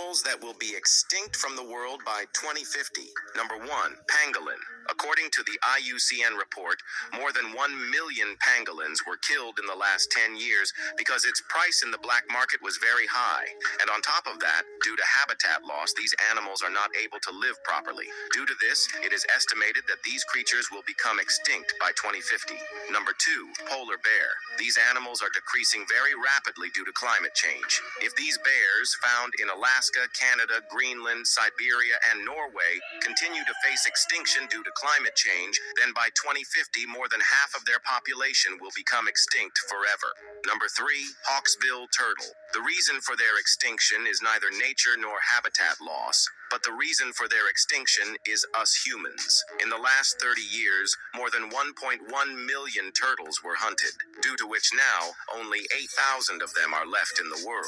Animals that will be extinct from the world by 2050. Number 1, pangolin. According to the IUCN report, more than 1 million pangolins were killed in the last 10 years because its price in the black market was very high. And on top of that, due to habitat loss, these animals are not able to live properly. Due to this, it is estimated that these creatures will become extinct by 2050. Number 2, polar bear. These animals are decreasing very rapidly due to climate change. If these bears, found in Alaska, Canada, Greenland, Siberia, and Norway, continue to face extinction due to climate change, then by 2050, more than half of their population will become extinct forever. Number 3, hawksbill turtle. The reason for their extinction is neither nature nor habitat loss, but the reason for their extinction is us humans. In the last 30 years, more than 1.1 million turtles were hunted, due to which now only 8,000 of them are left in the world.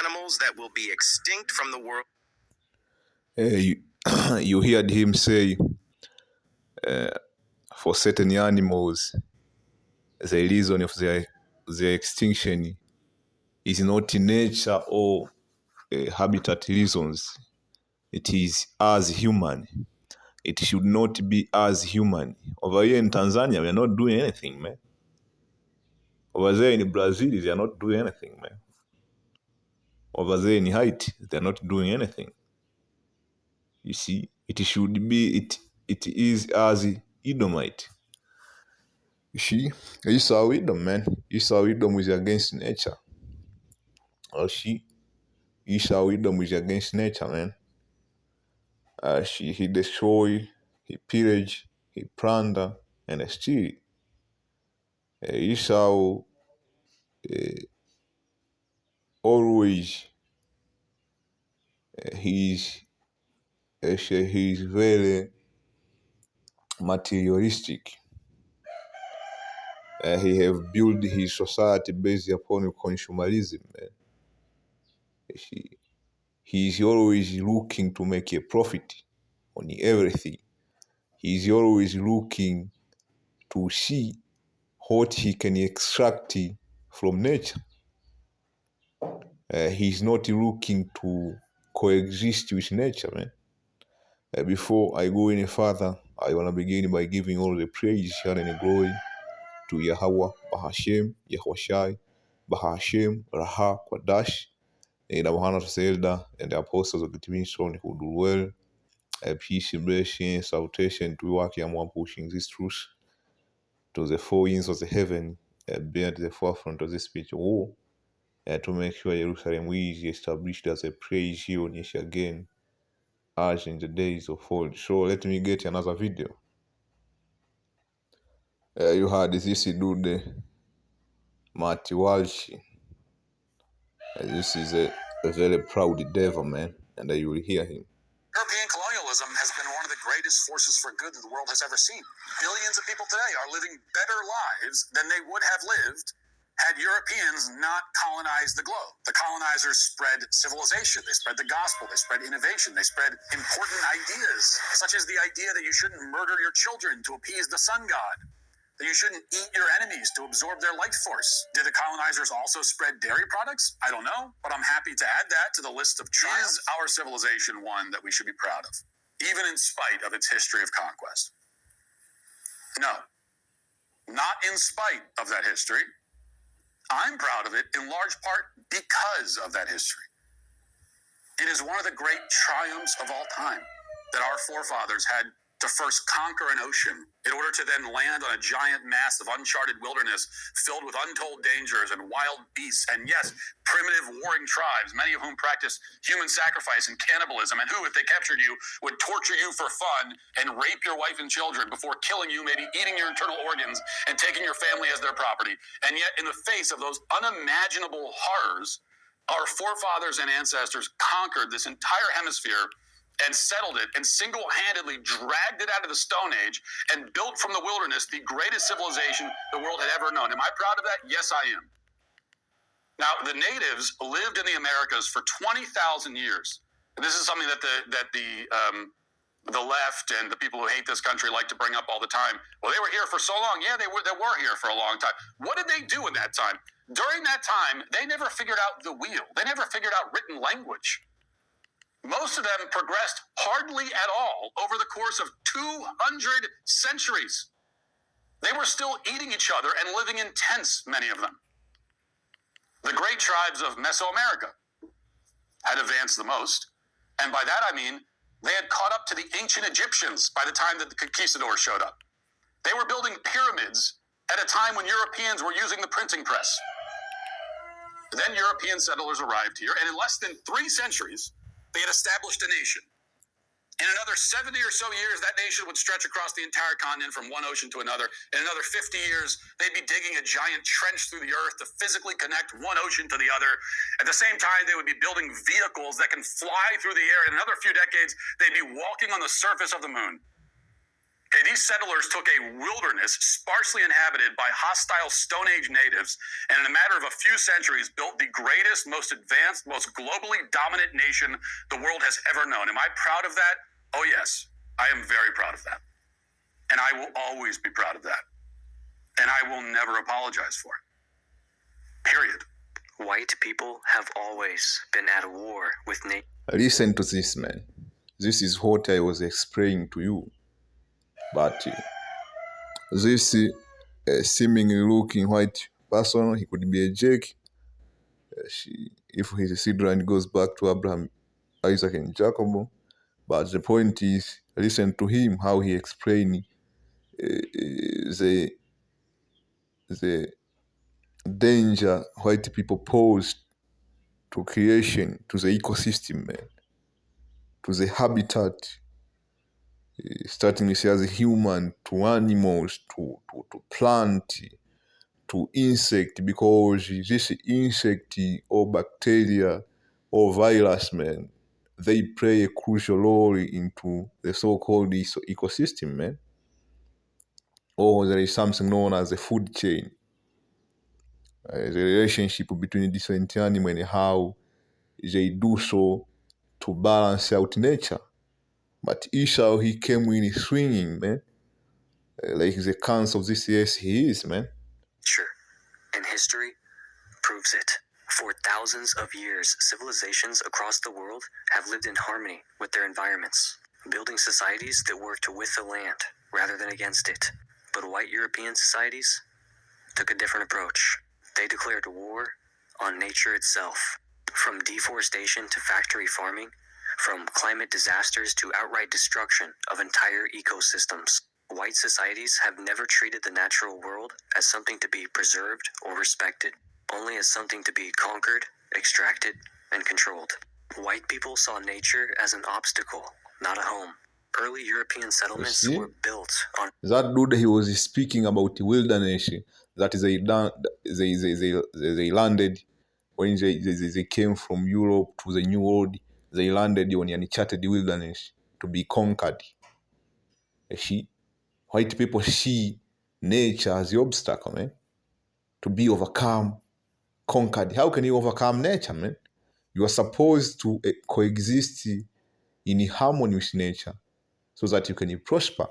Animals that will be extinct from the world. You heard him say, for certain animals, the reason of their extinction is not nature or habitat reasons. It is as human. It should not be as human. Over here in Tanzania, we are not doing anything, man. Over there in Brazil, they are not doing anything, man. Over there in Haiti, they are not doing anything. You see, it should be, it is as Edomite. You see, Esau Edom, man. Esau Edom is against nature. Or she, Esau Edom is against nature, man. He destroy, he pillage, he plunder, and steal. Esau always he's very materialistic. He have built his society based upon consumerism, man. He's always looking to make a profit on everything. He's always looking to see what he can extract from nature. He's not looking to coexist with nature, man. Before I go any further, I want to begin by giving all the praise, honor, and glory to Yahweh, Bahashem, Yahushai, Bahashem, Raha, Kwadash, and Abhana Selda, and the apostles of the Divinity who do well. Peace, blessing, salutation to work and one pushing this truth to the four winds of the heaven, being at the forefront of this spiritual war, to make sure Jerusalem is established as a praise here on Yesha again, as in the days of old. So let me get another video. You heard this dude, Marty Walsh. This is a very proud devil, man, and you will hear him. European colonialism has been one of the greatest forces for good that the world has ever seen. Billions of people today are living better lives than they would have lived had Europeans not colonized the globe. The colonizers spread civilization, they spread the gospel, they spread innovation, they spread important ideas, such as the idea that you shouldn't murder your children to appease the sun god, that you shouldn't eat your enemies to absorb their life force. Did the colonizers also spread dairy products? I don't know, but I'm happy to add that to the list of triumphs. Is our civilization one that we should be proud of, even in spite of its history of conquest? No, not in spite of that history. I'm proud of it in large part because of that history. It is one of the great triumphs of all time that our forefathers had to first conquer an ocean in order to then land on a giant mass of uncharted wilderness filled with untold dangers and wild beasts, and yes, primitive warring tribes, many of whom practice human sacrifice and cannibalism, and who, if they captured you, would torture you for fun and rape your wife and children before killing you, maybe eating your internal organs and taking your family as their property. And yet, in the face of those unimaginable horrors, our forefathers and ancestors conquered this entire hemisphere and settled it and single-handedly dragged it out of the Stone Age and built from the wilderness the greatest civilization the world had ever known. Am I proud of that? Yes, I am. Now, the natives lived in the Americas for 20,000 years. And this is something that the left and the people who hate this country like to bring up all the time. Well, they were here for so long. Yeah, they were here for a long time. What did they do in that time? During that time, they never figured out the wheel. They never figured out written language. Most of them progressed hardly at all over the course of 200 centuries. They were still eating each other and living in tents, many of them. The great tribes of Mesoamerica had advanced the most, and by that I mean they had caught up to the ancient Egyptians by the time that the conquistadors showed up. They were building pyramids at a time when Europeans were using the printing press. Then European settlers arrived here, and in less than 3 centuries, they had established a nation. In another 70 or so years, that nation would stretch across the entire continent from one ocean to another. In another 50 years, they'd be digging a giant trench through the earth to physically connect one ocean to the other. At the same time, they would be building vehicles that can fly through the air. In another few decades, they'd be walking on the surface of the moon. Okay, these settlers took a wilderness sparsely inhabited by hostile Stone Age natives, and in a matter of a few centuries built the greatest, most advanced, most globally dominant nation the world has ever known. Am I proud of that? Oh yes, I am very proud of that. And I will always be proud of that. And I will never apologize for it. Period. White people have always been at war with nature. Listen to this, man. This is what I was explaining to you. But this seemingly looking white person, he could be a Jake. If his seed line goes back to Abraham, Isaac, and Jacob. But the point is, listen to him, how he explained the danger white people pose to creation, to the ecosystem, man, to the habitat, starting with as a human, to animals, to plant, to insect, because this insect or bacteria or virus, man, they play a crucial role into the so-called ecosystem, man. Or there is something known as the food chain. The relationship between different animals and how they do so to balance out nature. But Esau, he came in swinging, man. Like the cans of this earth he is, man. Sure. And history proves it. For thousands of years, civilizations across the world have lived in harmony with their environments, building societies that worked with the land rather than against it. But white European societies took a different approach. They declared war on nature itself. From deforestation to factory farming, from climate disasters to outright destruction of entire ecosystems, white societies have never treated the natural world as something to be preserved or respected, only as something to be conquered, extracted, and controlled. White people saw nature as an obstacle, not a home. Early European settlements were built on... That dude, he was speaking about the wilderness that they landed when they came from Europe to the New World. They landed on an uncharted wilderness to be conquered. You see, white people see nature as the obstacle, man, to be overcome, conquered. How can you overcome nature, man? You are supposed to coexist in harmony with nature so that you can prosper,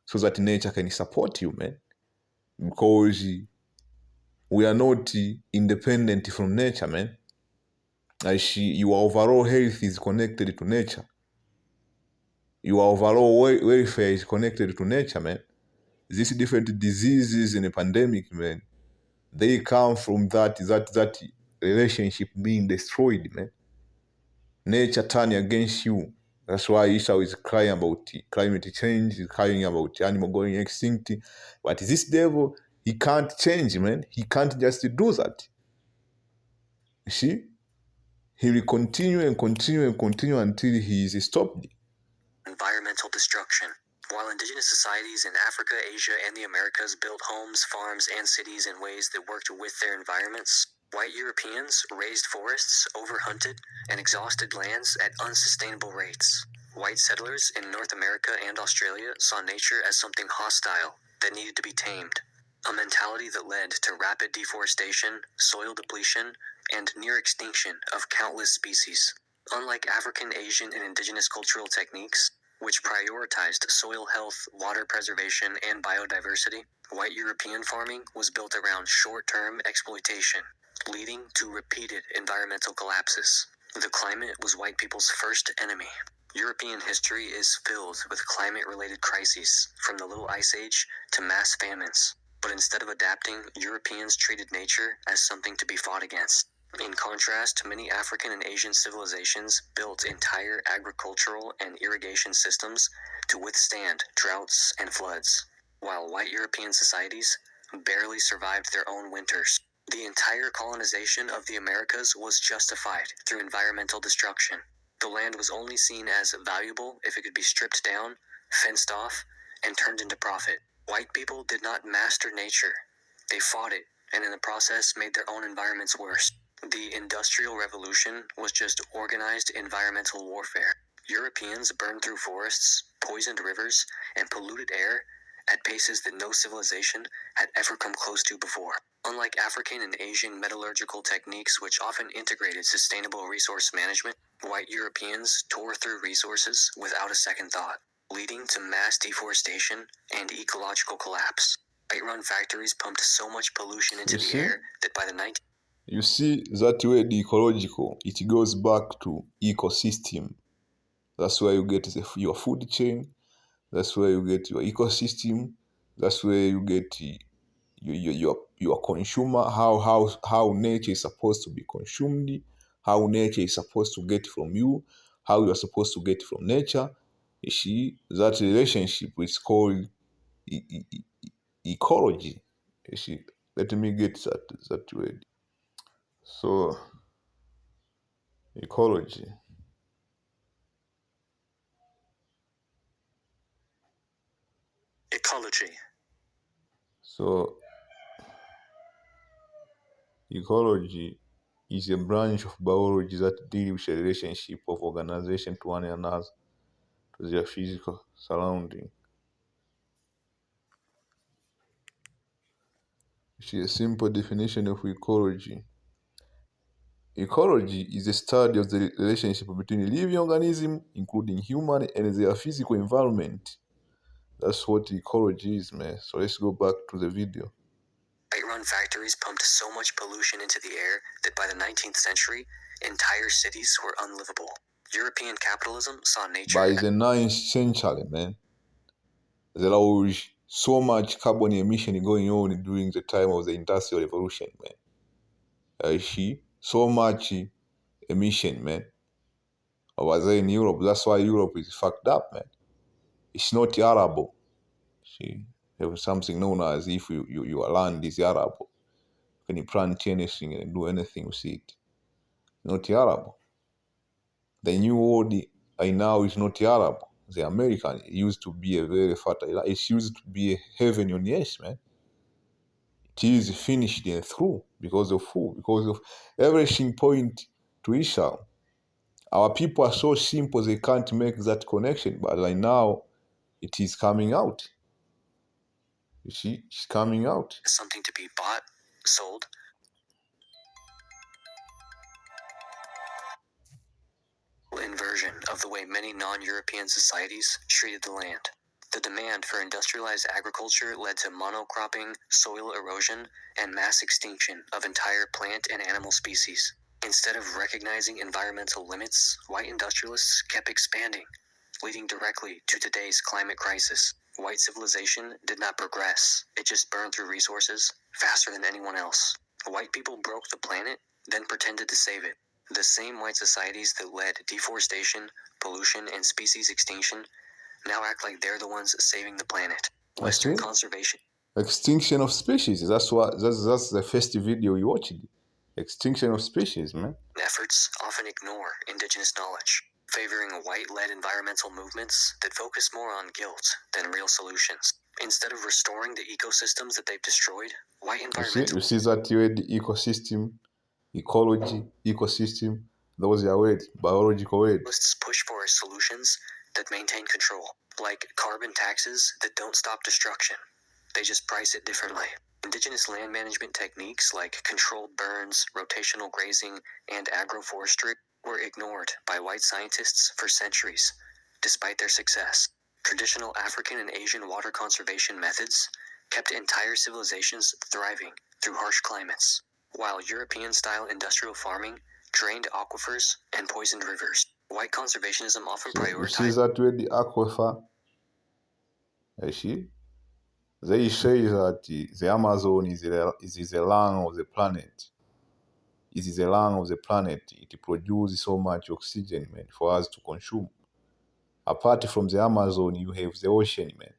so that nature can support you, man. Because we are not independent from nature, man. Your overall health is connected to nature. Your overall welfare is connected to nature, man. These different diseases and a pandemic, man, they come from that relationship being destroyed, man. Nature turning against you. That's why Esau is crying about climate change, he's crying about animal going extinct. But this devil, he can't change, man. He can't just do that. You see? He will continue and continue and continue until he is stopped. Environmental destruction. While indigenous societies in Africa, Asia, and the Americas built homes, farms, and cities in ways that worked with their environments, white Europeans raised forests, overhunted, and exhausted lands at unsustainable rates. White settlers in North America and Australia saw nature as something hostile that needed to be tamed, a mentality that led to rapid deforestation, soil depletion, and near extinction of countless species. Unlike African, Asian, and indigenous cultural techniques, which prioritized soil health, water preservation, and biodiversity, white European farming was built around short-term exploitation, leading to repeated environmental collapses. The climate was white people's first enemy. European history is filled with climate-related crises, from the Little Ice Age to mass famines. But instead of adapting, Europeans treated nature as something to be fought against. In contrast, many African and Asian civilizations built entire agricultural and irrigation systems to withstand droughts and floods, while white European societies barely survived their own winters. The entire colonization of the Americas was justified through environmental destruction. The land was only seen as valuable if it could be stripped down, fenced off, and turned into profit. White people did not master nature. They fought it, and in the process made their own environments worse. The Industrial Revolution was just organized environmental warfare. Europeans burned through forests, poisoned rivers, and polluted air at paces that no civilization had ever come close to before. Unlike African and Asian metallurgical techniques, which often integrated sustainable resource management, white Europeans tore through resources without a second thought, leading to mass deforestation and ecological collapse. White-run factories pumped so much pollution into the air that by the 19th You see that word ecological, it goes back to ecosystem. That's where you get your food chain. That's where you get your ecosystem. That's where you get your consumer, how nature is supposed to be consumed, how nature is supposed to get from you, how you are supposed to get from nature. You see, that relationship is called ecology. You see, let me get that word. So, ecology. ecology. So, ecology is a branch of biology that deals with the relationship of organization to one another, to their physical surrounding. See a simple definition of ecology. Ecology is the study of the relationship between living organisms, including human, and their physical environment. That's what ecology is, man. So let's go back to the video. White-run factories pumped so much pollution into the air that by the 19th century, entire cities were unlivable. European capitalism saw nature By the 9th century, man, there was so much carbon emission going on during the time of the Industrial Revolution, man. You see, so much emission, man. Over there in Europe, that's why Europe is fucked up, man. It's not arable. See, there was something known as if your land is arable. You can plant anything and do anything with it. Not arable. The new world I now is not arable. The American used to be a very fertile. It used to be a heaven on earth, man. It is finished and through because of who? Because of everything point to Esau. Our people are so simple they can't make that connection, but right now it is coming out. You see, it's coming out. something to be bought, sold, inversion of the way many non-European societies treated the land. The demand for industrialized agriculture led to monocropping, soil erosion, and mass extinction of entire plant and animal species. Instead of recognizing environmental limits, white industrialists kept expanding, leading directly to today's climate crisis. White civilization did not progress. It just burned through resources faster than anyone else. White people broke the planet, then pretended to save it. The same white societies that led deforestation, pollution, and species extinction now act like they're the ones saving the planet. Western conservation Extinction of species. That's the first video you watched. Extinction of species, man. efforts often ignore indigenous knowledge, favoring white-led environmental movements that focus more on guilt than real solutions. Instead of restoring the ecosystems that they've destroyed, white You see that word ecosystem, ecology, ecosystem. Those are words, biological words. push for solutions that maintain control, like carbon taxes that don't stop destruction. They just price it differently. Indigenous land management techniques like controlled burns, rotational grazing, and agroforestry were ignored by white scientists for centuries, despite their success. Traditional African and Asian water conservation methods kept entire civilizations thriving through harsh climates, while European-style industrial farming drained aquifers, and poisoned rivers. White conservationism often See, you see prioritizes that with the aquifer, you see? They say that the Amazon is the lung of the planet. It is the lung of the planet. It produces so much oxygen, man, for us to consume. Apart from the Amazon, you have the ocean, man.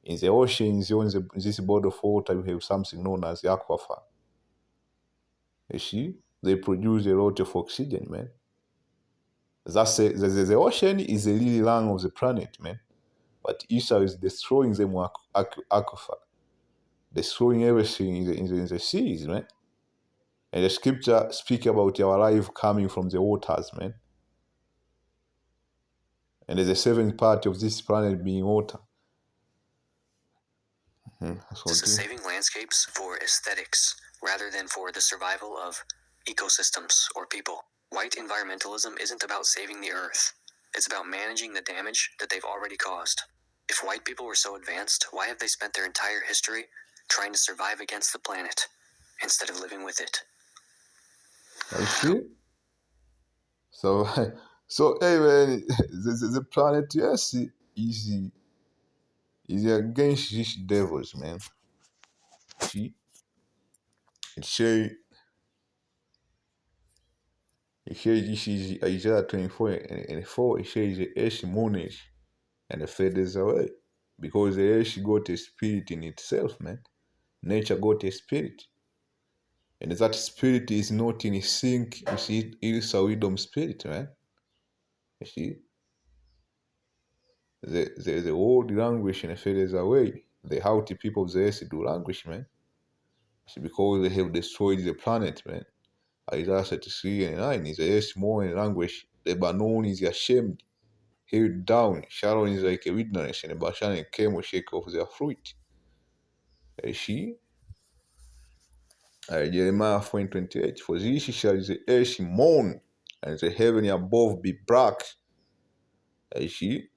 In the oceans, in this body of water, you have something known as the aquifer. You see? They produce a lot of oxygen, man. The ocean is the really lung of the planet, man. But Esau is destroying them aquifer, destroying everything in the seas, man. And the scripture speak about our life coming from the waters, man. And there's a seventh part of this planet being water. saving landscapes for aesthetics rather than for the survival of ecosystems or people. White environmentalism isn't about saving the earth. It's about managing the damage that they've already caused. If white people were so advanced, why have they spent their entire history trying to survive against the planet instead of living with it? You see? So, so hey man, the planet, yes, is against these devils, man. See? It say this is Isaiah 24 and 4, it says the earth mourns and fades away. Because the earth got a spirit in itself, man. Nature got a spirit. And that spirit is not in sync with its wisdom spirit, man. You see? The old language and fades away. The haughty people of the earth do language, man. See, because they have destroyed the planet, man. Isaiah 33 and 9 is the earth mourning language. Lebanon is ashamed, held down. Sharon is like a wilderness, and Bashan and Carmel shake off their fruit. You see? Jeremiah 4:28. For this shall the earth mourn, and the heaven above be black. You see?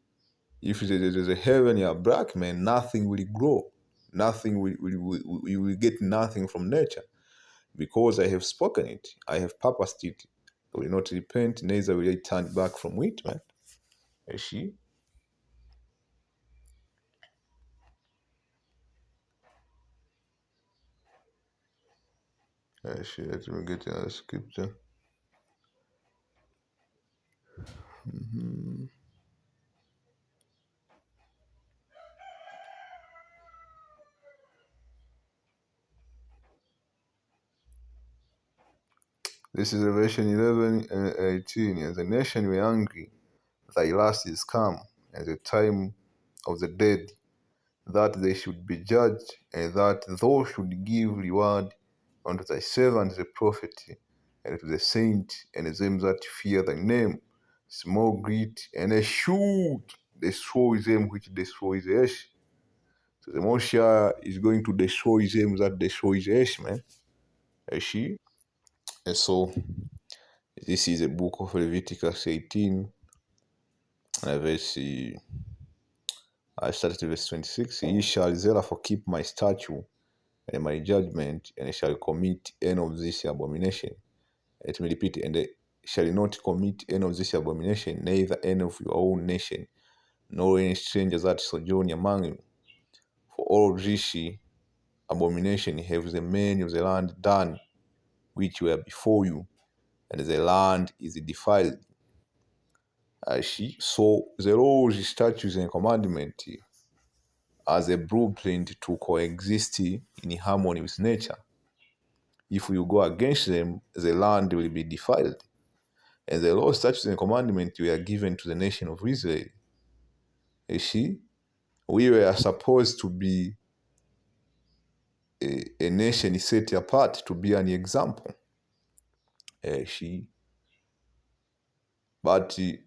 If the heaven are black, man, nothing will grow. Nothing we will get nothing from nature. Because I have spoken it, I have purposed it. I will not repent, neither will I turn back from it, man. You see? You see, let me get another scripture. This is Revelation 11 and 18. And the nation were angry, thy last is come, and the time of the dead, that they should be judged, and that thou should give reward unto thy servant the prophet, and to the saint, and them that fear thy name, small, great, and they should destroy them which destroy the earth. So the Moshe is going to destroy them that destroy the earth, man. You see? And so this is the book of Leviticus 18, verse I started at verse 26. Ye shall therefore keep my statute and my judgment, and shall commit any of this abomination. Let me repeat, and they shall not commit any of this abomination, neither any of your own nation, nor any stranger that sojourn among you. For all of this abomination have the men of the land done, which were before you, and the land is defiled. So the laws, statutes, and commandments as a blueprint to coexist in harmony with nature. If you go against them, the land will be defiled. And the law, statutes, and commandments were given to the nation of Israel. You see, we were supposed to be a nation set apart to be an example. You see, but the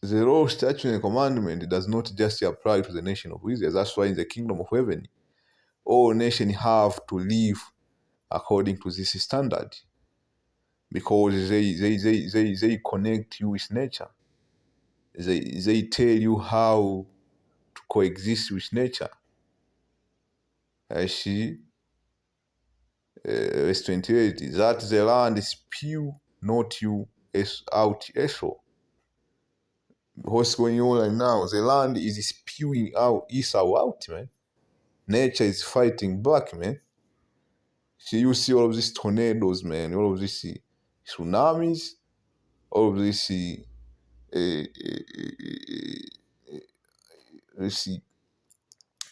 law, statute, and commandment does not just apply to the nation of Israel. That's why in the kingdom of heaven, all nations have to live according to this standard, because they connect you with nature. They tell you how to coexist with nature. I see. verse 28, that the land spew not you out Esau. What's going on right now? The land is spewing out Esau out, man. Nature is fighting back, man. So you see all of these tornadoes, man, all of these tsunamis, all of this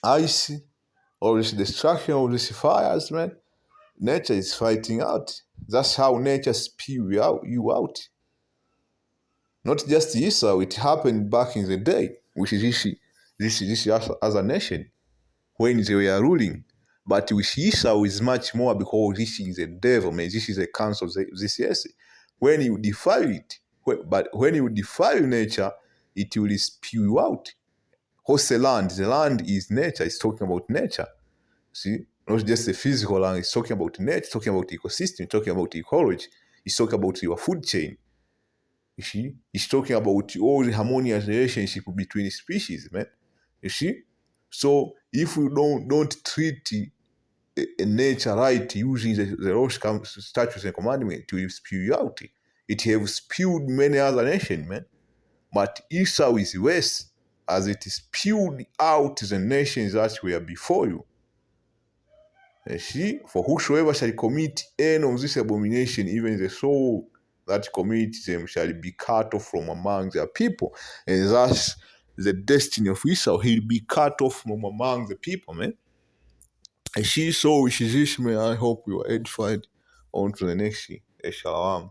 ice, all this destruction, all these fires, man. Nature is fighting out. That's how nature spew you out. Not just Esau, it happened back in the day, which is this as a nation, when they were ruling. But with Esau is much more, because this is the devil, man. This is the counsel of this yes. When you defile it, but when you defile nature, it will spew you out. What's the land? The land is nature. It's talking about nature. See? Not just the physical land. It's talking about nature, it's talking about ecosystem, it's talking about ecology. It's talking about your food chain. You see? It's talking about all the harmonious relationship between species, man. You see? So if we don't treat nature right, using the laws, statutes, and commandments, it will spew you out. It has spewed many other nations, man. But Esau is worse, as it spewed out the nations that were before you. You see, for whosoever shall commit any of this abomination, even the soul that commits them shall be cut off from among their people. And that's the destiny of Esau. He'll be cut off from among the people, man. And she saw which is this, man. I hope you are edified. On to the next thing. Shalom.